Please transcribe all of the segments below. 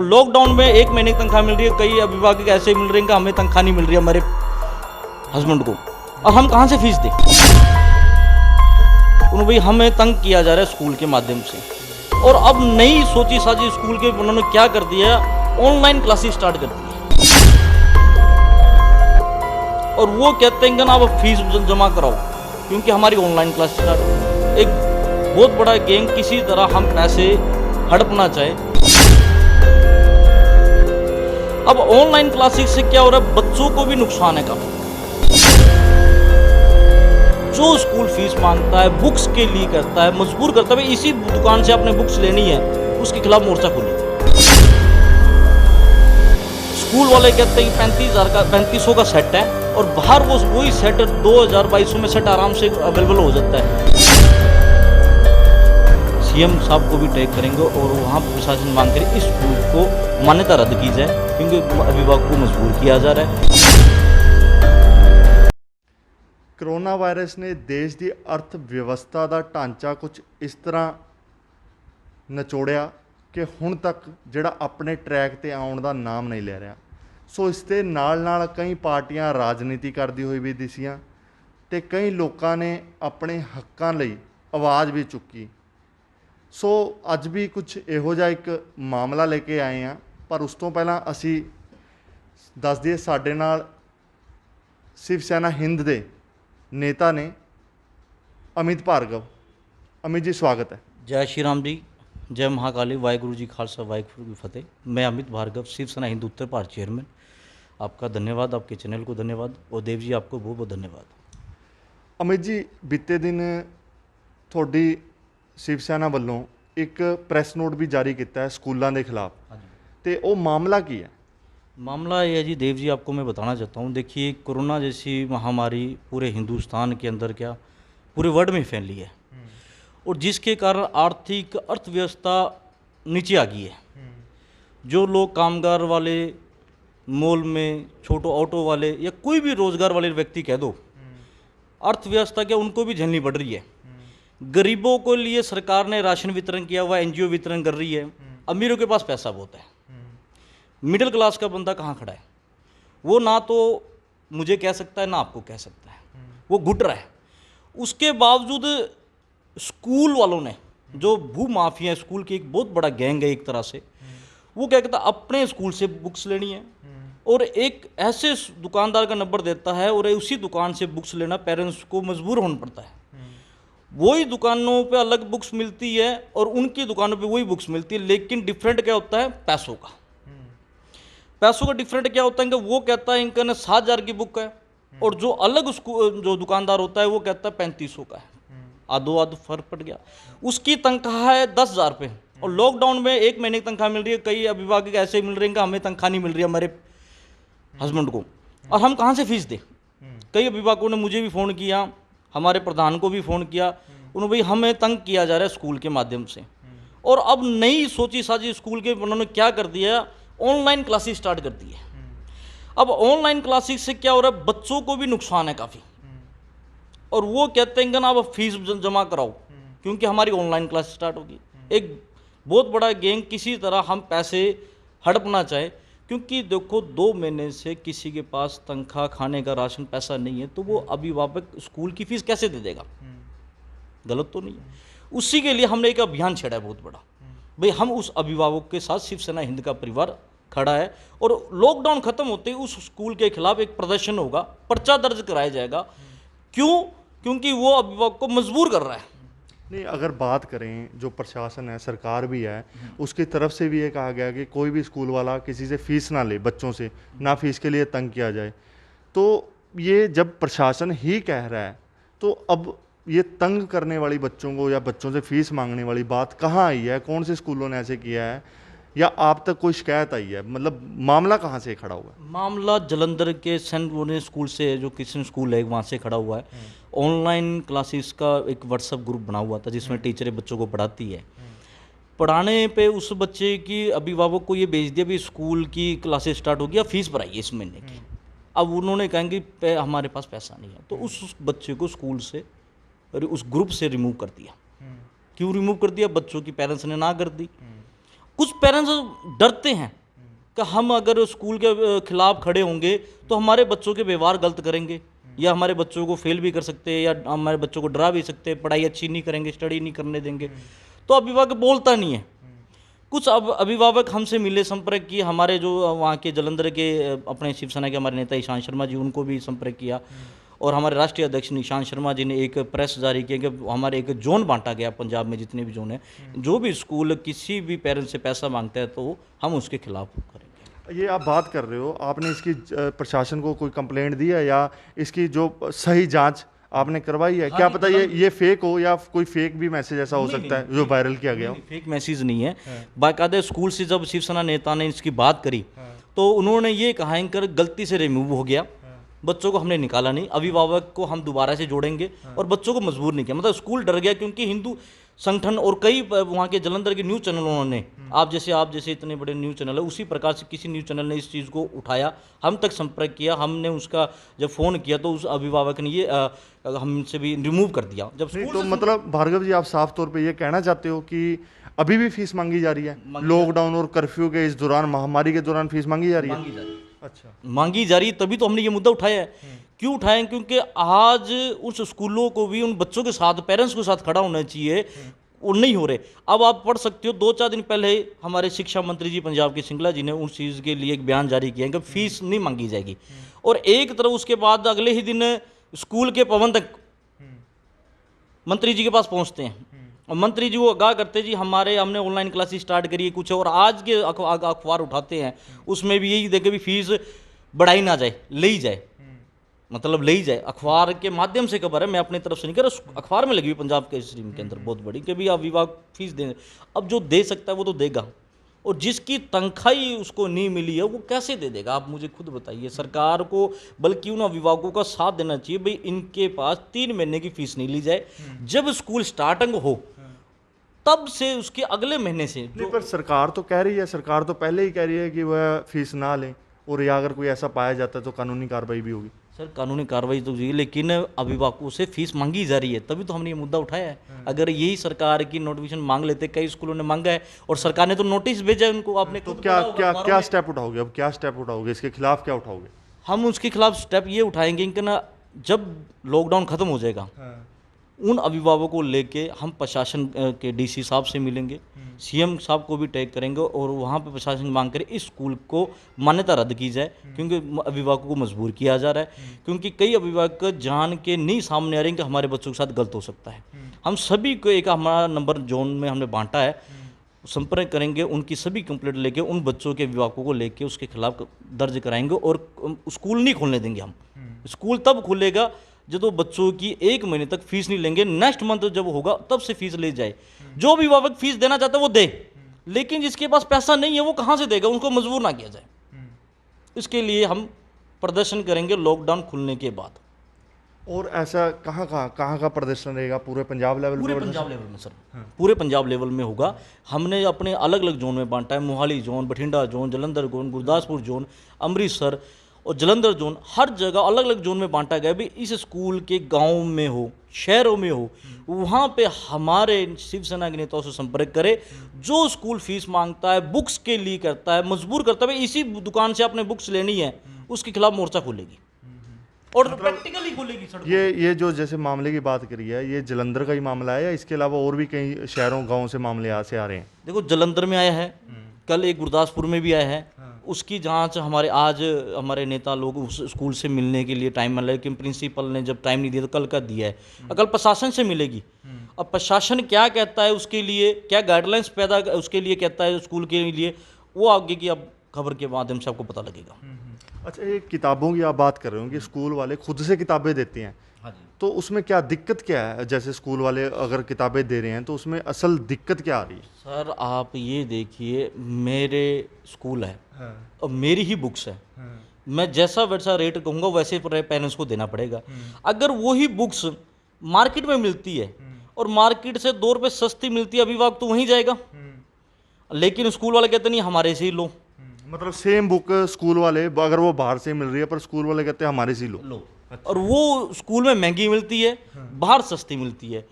और लॉकडाउन में 1 महीने की तनख्वाह मिल रही है, कई अभिभावक ऐसे मिल रहे हैं कि हमें तनख्वाह नहीं मिल रही है हमारे हस्बैंड को, और हम कहाँ से फीस दें। उन्होंने भाई हमें तंग किया जा रहा है स्कूल के माध्यम से, और अब नई सोची साजी स्कूल के उन्होंने क्या कर दिया, ऑनलाइन क्लासेस स्टार्ट कर दी है। और वो कहते हैं कि ना आप फीस जमा कराओ क्योंकि हमारी ऑनलाइन क्लास स्टार्ट हो। एक बहुत बड़ा गैंग किसी तरह हम पैसे हड़पना चाहे। अब ऑनलाइन क्लासेस से क्या हो रहा है, बच्चों को भी नुकसान है काफी। जो स्कूल फीस मांगता है, बुक्स के लिए करता है, मजबूर करता है, इसी दुकान से आपने बुक्स लेनी है, उसके खिलाफ मोर्चा खोलो। स्कूल वाले कहते हैं कि 3500 का सेट है, और बाहर वो वही सेट 2000-2200 में सेट आराम से अवेलेबल हो जाता है। सीएम साहब को भी टैग करेंगे और वहाँ प्रशासन मांग करे इस स्कूल को मान्यता रद्द की जाए क्योंकि अभिभावक को मजबूर किया जा रहा है। ਕਰੋਨਾ ਵਾਇਰਸ ਨੇ ਦੇਸ਼ ਦੀ ਅਰਥ ਵਿਵਸਥਾ ਦਾ ਢਾਂਚਾ ਕੁਝ ਇਸ ਤਰ੍ਹਾਂ ਨਿਚੋੜਿਆ ਕਿ ਹੁਣ ਤੱਕ ਜਿਹੜਾ ਆਪਣੇ ਟਰੈਕ ਤੇ ਆਉਣ ਦਾ ਨਾਮ ਨਹੀਂ ਲੈ ਰਿਹਾ। ਸੋ ਇਸ ਦੇ ਨਾਲ ਕਈ ਪਾਰਟੀਆਂ ਰਾਜਨੀਤੀ ਕਰਦੀ ਹੋਈ ਵੀ ਦਿਸੀਆਂ ਤੇ ਕਈ ਲੋਕਾਂ ਨੇ ਆਪਣੇ ਹੱਕਾਂ ਲਈ ਆਵਾਜ਼ ਵੀ ਚੁੱਕੀ। ਸੋ ਅੱਜ ਵੀ ਕੁਝ ਇਹੋ ਜਿਹਾ ਇੱਕ ਮਾਮਲਾ ਲੈ ਕੇ ਆਏ ਹਾਂ, ਪਰ ਉਸ ਤੋਂ ਪਹਿਲਾਂ ਅਸੀਂ ਦੱਸ ਦਈਏ ਸਾਡੇ ਨਾਲ शिव सेना हिंद ਦੇ नेता ने अमित भार्गव। अमित जी स्वागत है। जय श्री राम जी, जय महाकाली, वाहिगुरु जी खालसा, वाहिगुरु की फतेह। मैं अमित भार्गव, शिव सेना हिंद उत्तर भारत चेयरमैन। आपका धन्यवाद, आपके चैनल को धन्यवाद, और देव जी आपको बहुत बहुत धन्यवाद। अमित जी, बीते दिन थोड़ी शिव सेना वालों एक प्रैस नोट भी जारी किया है स्कूलों के खिलाफ, तो वो मामला की है? मामला ये है जी देव जी, आपको मैं बताना चाहता हूँ। देखिए, कोरोना जैसी महामारी पूरे हिंदुस्तान के अंदर क्या पूरे वर्ल्ड में फैली है, और जिसके कारण आर्थिक अर्थव्यवस्था नीचे आ गई है। जो लोग कामगार वाले, मॉल में छोटो ऑटो वाले या कोई भी रोजगार वाले व्यक्ति कह दो, अर्थव्यवस्था क्या उनको भी झेलनी पड़ रही है। गरीबों के लिए सरकार ने राशन वितरण किया हुआ, एनजीओ वितरण कर रही है। अमीरों के पास पैसा बहुत है, मिडिल क्लास का बंदा कहाँ खड़ा है? वो ना तो मुझे कह सकता है ना आपको कह सकता है, वो घुट रहा है। उसके बावजूद स्कूल वालों ने, जो भू माफिया स्कूल की एक बहुत बड़ा गैंग है एक तरह से, वो क्या कहता है अपने स्कूल से बुक्स लेनी है और एक ऐसे दुकानदार का नंबर देता है और उसी दुकान से बुक्स लेना पेरेंट्स को मजबूर होना पड़ता है। वही दुकानों पे अलग बुक्स मिलती है और उनकी दुकानों पे वही बुक्स मिलती है, लेकिन डिफरेंट क्या होता है? पैसों का। पैसों का डिफरेंट क्या होता है कि वो कहता है इनका ना 7,000 की बुक है, और जो अलग जो दुकानदार होता है वो कहता है 3500 का है। आधो फर्क पड़ गया। उसकी तनख्वाह है 10,000 रुपये, और लॉकडाउन में 1 महीने की तनख्वाह मिल रही है, कई अभिभावक ऐसे मिल रहे हैं कि हमें तनख्वाह नहीं मिल रही है हमारे हस्बैंड को, और हम कहाँ से फीस दें। कई अभिभावकों ने मुझे भी फ़ोन किया, हमारे प्रधान को भी फ़ोन किया। उन्होंने भाई हमें तंग किया जा रहा है स्कूल के माध्यम से, और अब नई सोची साजी स्कूल के उन्होंने क्या कर दिया, ऑनलाइन क्लासेस स्टार्ट कर दी है। अब ऑनलाइन क्लासेस से क्या हो रहा है, बच्चों को भी नुकसान है काफ़ी। और वो कहते हैं कि ना आप फीस जमा कराओ क्योंकि हमारी ऑनलाइन क्लास स्टार्ट होगी। एक बहुत बड़ा गैंग किसी तरह हम पैसे हड़पना चाहे, क्योंकि देखो 2 महीने से किसी के पास तनख्वाह, खाने का राशन, पैसा नहीं है, तो वो अभिभावक स्कूल की फीस कैसे दे देगा? गलत तो नहीं है। उसी के लिए हमने एक अभियान छेड़ा है बहुत बड़ा। भाई हम उस अभिभावक के साथ शिव सेना हिंद का परिवार खड़ा है, और लॉकडाउन खत्म होते ही उस स्कूल के खिलाफ एक प्रदर्शन होगा, पर्चा दर्ज कराया जाएगा। क्यों? क्योंकि वो अभिभावक को मजबूर कर रहा है। नहीं, अगर बात करें जो प्रशासन है, सरकार भी है, उसकी तरफ से भी ये कहा गया कि कोई भी स्कूल वाला किसी से फीस ना ले, बच्चों से ना फीस के लिए तंग किया जाए। तो ये जब प्रशासन ही कह रहा है, तो अब ये तंग करने वाली बच्चों को या बच्चों से फीस मांगने वाली बात कहाँ आई है? कौन से स्कूलों ने ऐसे किया है, या आप तक कोई शिकायत आई है? मतलब मामला कहाँ से खड़ा हुआ है? मामला जलंधर के सेंट स्कूल से, जो किशन स्कूल है वहाँ से खड़ा हुआ है। ऑनलाइन क्लासेस का एक व्हाट्सएप ग्रुप बना हुआ था जिसमें टीचरें बच्चों को पढ़ाती है। पढ़ाने पे उस बच्चे की अभिभावक को ये भेज दिया भी स्कूल की क्लासेस स्टार्ट होगी, या फीस भराइए इस महीने की। अब उन्होंने कहा कि हमारे पास पैसा नहीं है, तो उस बच्चे को स्कूल से, उस ग्रुप से रिमूव कर दिया। क्यों रिमूव कर दिया? बच्चों की पेरेंट्स ने ना कर दी। कुछ पेरेंट्स डरते हैं कि हम अगर स्कूल के खिलाफ खड़े होंगे तो हमारे बच्चों के व्यवहार गलत करेंगे, या हमारे बच्चों को फेल भी कर सकते हैं, या हमारे बच्चों को डरा भी सकते हैं, पढ़ाई अच्छी नहीं करेंगे, स्टडी नहीं करने देंगे। तो अभिभावक बोलता नहीं है। कुछ अब अभिभावक हमसे मिले, संपर्क किए, हमारे जो वहाँ के जालंधर के अपने शिवसेना के हमारे नेता ईशान शर्मा जी, उनको भी संपर्क किया, और हमारे राष्ट्रीय अध्यक्ष निशांत शर्मा जी ने एक प्रेस जारी किया कि हमारे एक जोन बांटा गया पंजाब में, जितने भी जोन है, जो भी स्कूल किसी भी पेरेंट्स से पैसा मांगता है तो हम उसके खिलाफ करेंगे। ये आप बात कर रहे हो, आपने इसकी प्रशासन को कोई कंप्लेंट दी है या इसकी जो सही जांच आपने करवाई है? क्या पता ये फेक हो या कोई फेक भी मैसेज ऐसा हो सकता है जो वायरल किया गया हो? फेक मैसेज नहीं है। बाकायदा स्कूल से जब शिवसेना नेता ने इसकी बात करी तो उन्होंने ये कहा इनकर गलती से रिमूव हो गया, बच्चों को हमने निकाला नहीं, अभिभावक को हम दोबारा से जोड़ेंगे, और बच्चों को मजबूर नहीं किया। मतलब स्कूल डर गया, क्योंकि हिंदू संगठन और कई वहाँ के जालंधर के न्यूज़ चैनलों ने, आप जैसे इतने बड़े न्यूज़ चैनल है, उसी प्रकार से किसी न्यूज़ चैनल ने इस चीज़ को उठाया, हम तक संपर्क किया, हमने उसका जब फ़ोन किया तो उस अभिभावक ने ये हमसे भी रिमूव कर दिया। जब नहीं, तो मतलब भार्गव जी, आप साफ तौर पे ये कहना चाहते हो कि अभी भी फीस मांगी जा रही है? लॉकडाउन और कर्फ्यू के इस दौरान, महामारी के दौरान फीस मांगी जा रही है? अच्छा, मांगी जा रही है, तभी तो हमने ये मुद्दा उठाया है। क्यों उठाया? क्योंकि आज उस स्कूलों को भी उन बच्चों के साथ, पेरेंट्स के साथ खड़ा होना चाहिए, वो नहीं हो रहे। अब आप पढ़ सकते हो, 2-4 दिन पहले हमारे शिक्षा मंत्री जी पंजाब के सिंगला जी ने उस चीज़ के लिए एक बयान जारी किया कि फीस नहीं मांगी जाएगी, और एक तरफ उसके बाद अगले ही दिन स्कूल के प्रबंधक मंत्री जी के पास पहुंचते हैं, और मंत्री जी वो आगाह करते जी हमने ऑनलाइन क्लासेस स्टार्ट करी है कुछ, और आज के अखबार उठाते हैं उसमें भी यही देखे भी फीस बढ़ाई ना जाए, ले ही जाए, मतलब ले ही जाए। अखबार के माध्यम से खबर है, मैं अपनी तरफ से नहीं कर रहा, अखबार में लगी हुई पंजाब के स्ट्रीम के अंदर बहुत बड़ी कि भी अभिभावक फीस दें। अब जो दे सकता है वो तो देगा, और जिसकी तनख्वाही उसको नहीं मिली है वो कैसे दे देगा? आप मुझे खुद बताइए। सरकार को बल्कि उन अभिभावकों का साथ देना चाहिए, भाई इनके पास 3 महीने की फीस नहीं ली जाए, जब स्कूल स्टार्टिंग हो तब से उसके अगले महीने से नहीं, पर सरकार तो कह रही है, सरकार तो पहले ही कह रही है कि वह फीस ना लें, और या अगर कोई ऐसा पाया जाता है तो कानूनी कार्रवाई भी होगी। सर कानूनी कार्रवाई तो हुई, लेकिन अभिभावकों से फीस मांगी जा रही है, तभी तो हमने ये मुद्दा उठाया है। अगर यही सरकार की नोटिफिकेशन मांग लेते, कई स्कूलों ने मांगा है और सरकार ने तो नोटिस भेजा है उनको, आपने तो क्या स्टेप उठाओगे? अब क्या स्टेप उठाओगे? इसके खिलाफ क्या उठाओगे? हम उसके खिलाफ स्टेप ये उठाएंगे कि ना, जब लॉकडाउन खत्म हो जाएगा उन अभिभावकों को लेके हम प्रशासन के डीसी साहब से मिलेंगे, सीएम साहब को भी टैग करेंगे, और वहाँ पे प्रशासन मांग करें इस स्कूल को मान्यता रद्द की जाए, क्योंकि अभिभावकों को मजबूर किया जा रहा है। क्योंकि कई अभिभावक जान के नहीं सामने आ रहे हैं कि हमारे बच्चों के साथ गलत हो सकता है। हम सभी को एक हमारा नंबर जोन में हमने बांटा है, संपर्क करेंगे, उनकी सभी कंप्लेंट लेके उन बच्चों के अभिभावकों को लेके उसके खिलाफ दर्ज कराएंगे, और स्कूल नहीं खोलने देंगे हम। स्कूल तब खुलेगा जब बच्चों की 1 महीने तक फीस नहीं लेंगे, नेक्स्ट मंथ जब होगा तब से फीस ले जाए। जो अभिभावक फीस देना चाहता है वो दे, लेकिन जिसके पास पैसा नहीं है वो कहाँ से देगा? उनको मजबूर ना किया जाए। इसके लिए हम प्रदर्शन करेंगे लॉकडाउन खुलने के बाद। और ऐसा कहाँ का प्रदर्शन रहेगा? पूरे पंजाब लेवल पूरे पंजाब लेवल में सर, पूरे पंजाब लेवल में होगा। हमने अपने अलग अलग जोन में बांटा है, Mohali zone, Bathinda zone, Jalandhar zone, Gurdaspur zone, Amritsar और जलंधर जोन, हर जगह अलग अलग जोन में बांटा गया। भी इस स्कूल के गांव में हो, शहरों में हो, वहाँ पे हमारे शिवसेना के नेताओं से संपर्क करें। जो स्कूल फीस मांगता है, बुक्स के लिए करता है, मजबूर करता है, इसी दुकान से आपने बुक्स लेनी है, उसके खिलाफ मोर्चा खोलेगी और प्रैक्टिकली खोलेगी सड़कों। ये जो जैसे मामले की बात करी है, ये जलंधर का ही मामला है या इसके अलावा और भी कई शहरों गाँव से मामले यहाँ से आ रहे हैं? देखो, जलंधर में आया है, कल एक गुरदासपुर में भी आया है। उसकी जांच हमारे नेता लोग उस स्कूल से मिलने के लिए टाइम मिला, लेकिन प्रिंसिपल ने जब टाइम नहीं दिया तो कल का दिया है। कल प्रशासन से मिलेगी। अब प्रशासन क्या कहता है उसके लिए, क्या गाइडलाइंस पैदा उसके लिए कहता है स्कूल के लिए, वो आगे की अब खबर के माध्यम से आपको पता लगेगा। अच्छा, ये किताबों की आप बात कर रहे हो कि स्कूल वाले खुद से किताबें देते हैं, हाँ जी। तो उसमें क्या दिक्कत क्या है? जैसे स्कूल वाले अगर किताबें दे रहे हैं तो उसमें असल दिक्कत क्या आ रही है? सर आप ये देखिए, मेरे स्कूल है और मेरी ही बुक्स है, मैं जैसा वैसा रेट कहूँगा वैसे पेरेंट्स को देना पड़ेगा। अगर वही बुक्स मार्केट में मिलती है और मार्केट से 2 रुपये सस्ती मिलती है, अभिभावक तो वहीं जाएगा। लेकिन स्कूल वाले कहते नहीं, हमारे से ही लो। मतलब सेम बुक स्कूल वाले, अगर वो बाहर से मिल रही है, पर स्कूल वाले कहते हैं हमारे से ही लो। और वो स्कूल में महंगी मिलती है, बाहर सस्ती मिलती है।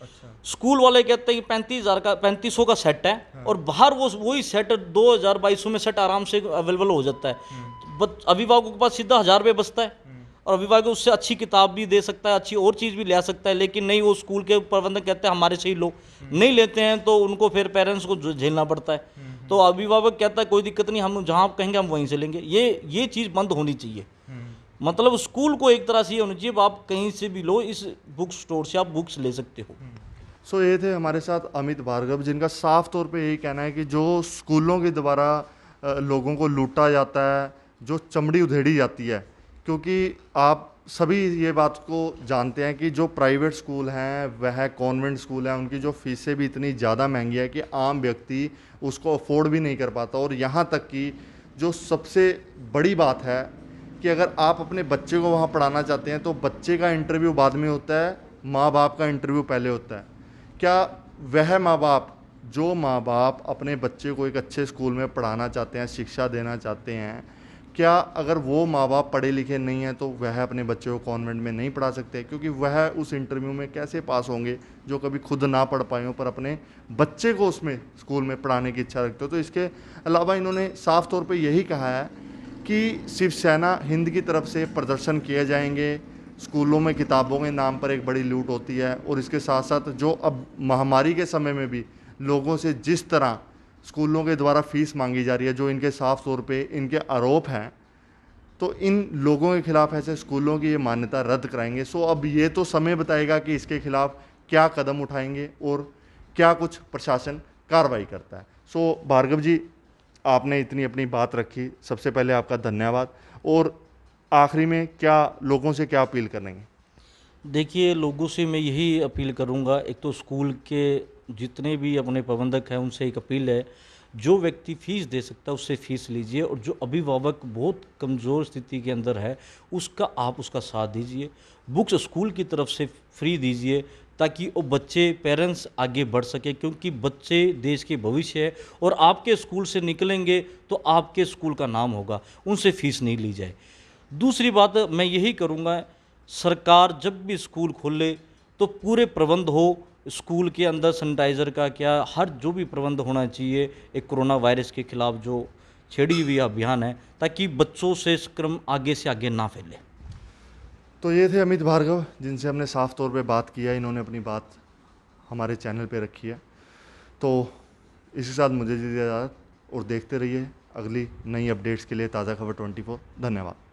स्कूल वाले कहते हैं कि 35,000 का 3500 का सेट है और बाहर वो वही सेट 2000-2200 में सेट आराम से अवेलेबल हो जाता है। अभिभावकों के पास सीधा 1000 रुपये बचता है और अभिभावक उससे अच्छी किताब भी दे सकता है, अच्छी और चीज़ भी ले सकता है। लेकिन नहीं, वो स्कूल के प्रबंधक कहते हैं हमारे से ही लो, नहीं लेते हैं तो उनको फिर पेरेंट्स को झेलना पड़ता है। तो अभिभावक कहता है कोई दिक्कत नहीं, हम जहाँ आप कहेंगे हम वहीं से लेंगे। ये चीज़ बंद होनी चाहिए। मतलब स्कूल को एक तरह से ये होना चाहिए, आप कहीं से भी लो, इस बुक स्टोर से आप बुक्स ले सकते हो। सो ये थे हमारे साथ अमित भार्गव, जिनका साफ तौर पे यही कहना है कि जो स्कूलों के द्वारा लोगों को लूटा जाता है, जो चमड़ी उधेड़ी जाती है, क्योंकि आप सभी ये बात को जानते हैं कि जो प्राइवेट स्कूल हैं वह कॉन्वेंट स्कूल हैं, उनकी जो फीसें भी इतनी ज़्यादा महंगी है कि आम व्यक्ति उसको अफोर्ड भी नहीं कर पाता। और यहाँ तक कि जो सबसे बड़ी बात है कि अगर आप अपने बच्चे को वहाँ पढ़ाना चाहते हैं तो बच्चे का इंटरव्यू बाद में होता है, माँ बाप का इंटरव्यू पहले होता है। क्या वह माँ बाप अपने बच्चे को एक अच्छे स्कूल में पढ़ाना चाहते हैं, शिक्षा देना चाहते हैं, क्या अगर वो माँ बाप पढ़े लिखे नहीं हैं तो वह अपने बच्चे को कॉन्वेंट में नहीं पढ़ा सकते? क्योंकि वह उस इंटरव्यू में कैसे पास होंगे जो कभी खुद ना पढ़ पाए हों पर अपने बच्चे को उसमें स्कूल में पढ़ाने की इच्छा रखते हो। तो इसके अलावा इन्होंने साफ तौर पे यही कहा है कि शिवसेना हिंद की तरफ से प्रदर्शन किए जाएंगे, स्कूलों में किताबों के नाम पर एक बड़ी लूट होती है, और इसके साथ साथ जो अब महामारी के समय में भी लोगों से जिस तरह स्कूलों के द्वारा फीस मांगी जा रही है, जो इनके साफ तौर पे इनके आरोप हैं, तो इन लोगों के खिलाफ ऐसे स्कूलों की ये मान्यता रद्द कराएंगे। सो अब ये तो समय बताएगा कि इसके खिलाफ क्या कदम उठाएंगे और क्या कुछ प्रशासन कार्रवाई करता है। सो भार्गव जी, आपने इतनी अपनी बात रखी, सबसे पहले आपका धन्यवाद। और आखिरी में क्या लोगों से क्या अपील करेंगे? देखिए, लोगों से मैं यही अपील करूंगा, एक तो स्कूल के जितने भी अपने प्रबंधक हैं उनसे एक अपील है, जो व्यक्ति फ़ीस दे सकता है उससे फ़ीस लीजिए, और जो अभिभावक बहुत कमज़ोर स्थिति के अंदर है आप उसका साथ दीजिए। बुक्स स्कूल की तरफ से फ्री दीजिए ताकि वो बच्चे, पेरेंट्स आगे बढ़ सके, क्योंकि बच्चे देश के भविष्य है और आपके स्कूल से निकलेंगे तो आपके स्कूल का नाम होगा। उनसे फ़ीस नहीं ली जाए। दूसरी बात मैं यही करूँगा, सरकार जब भी स्कूल खोले तो पूरे प्रबंध हो, स्कूल के अंदर सैनिटाइज़र का क्या हर जो भी प्रबंध होना चाहिए, एक कोरोना वायरस के खिलाफ जो छेड़ी हुई अभियान है, ताकि बच्चों से क्रम आगे से आगे ना फैले। तो ये थे अमित भार्गव, जिनसे हमने साफ तौर पे बात किया, इन्होंने अपनी बात हमारे चैनल पे रखी है। तो इसी साथ मुझे दीजिए इजाज़त और देखते रहिए अगली नई अपडेट्स के लिए ताज़ा खबर 24। धन्यवाद।